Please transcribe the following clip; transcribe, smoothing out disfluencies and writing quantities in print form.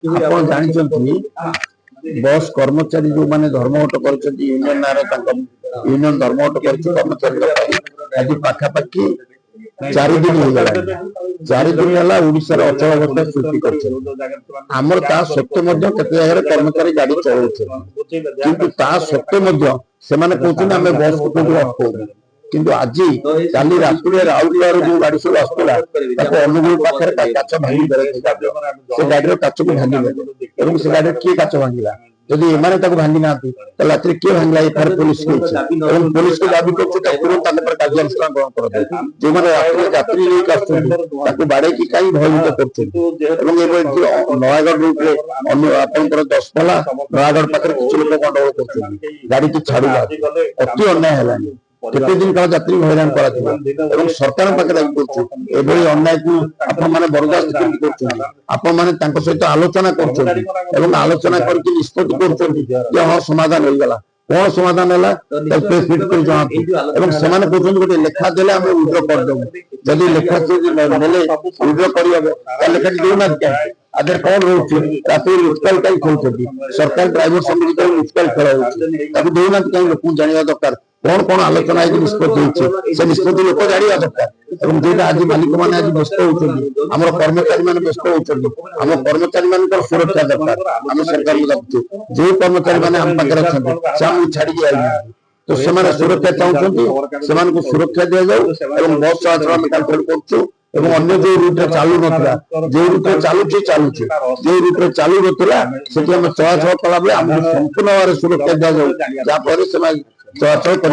ଆପଣ ଜାଣିଛନ୍ତି ବସ୍ कर्मचारी जो माने धर्मघट कर यूनियन नारे यूनियन धर्मघट कर कर्मचारी आज पाखापाखि 4 दिन हो गला 4 दिन है ओडिशा अचल अवस्था सृष्टि करमर ता सत्वे केते जगह कर्मचारी गाड़ी चलाउछे किंतु ता सत्वे से कहते बस को अटकाऊ किंतु आज काली रास्ते राउरकेला जो गाड़ी सब आसला अनुगुल पाखे काच भांगी से गाड़ी काच को भांगे से गाड़ी किए काच भांगा जदि एमाने भांगी ना रात्रि किए भांगला एफआईआर पुलिस पुलिस को दाबी कर तुरंत कार्यानुष्ठान ग्रहण कर जो मैंने यात्री लेकिन बाड़े की कहीं भयभीत कर नयागढ़ रूट्रे आप दशपल्ला नयागढ़ पाखे किसी लोग गंडगोल कर गाड़ी की छाड़ा अति अन्याय है केते दिन काल यात्री हैरान करा सरकार पाखे दाबी कर अन्याय को आपण मैंने बर्दाश्त आपण मैंने सहित आलोचना कर आलोचना करके निष्पत्ति कर हाँ समाधान हो गला कौन समाधान है प्रेस मीट कर जहाँ से गोटे लेखा देले आम उड्र करदेव जदि लेखा उड्र कर लेखा देना आधे कौन रोचे रात लुचकाल कहीं खोलते सरकार ड्राइवर समिति लुचकाल खेल देना कहीं लोक जाना दरकार कौन कौन आलोचना निष्पत्ति से निष्पत्ति लोक जाना दरकार जो आज मालिक मैंने आज व्यस्त होती आम कर्मचारी मैंने व्यस्त होती आम कर्मचारी मान सुरक्षा दरकार आम सरकार को दाबुचे जो कर्मचारी मैंने आम पाखे अच्छा से छाड़ी आई तो से सुरक्षा चाहते से सुरक्षा दि जाऊ बस चलाचल आम कैंसल कर अन्य जो रूट चालू ना जो रूट चलुचे चलुचे जो रूट चालू ना से चलाचल कला बेले आम संपूर्ण भाव सुरक्षा दि जाऊ जहाँफल से चलाचल कर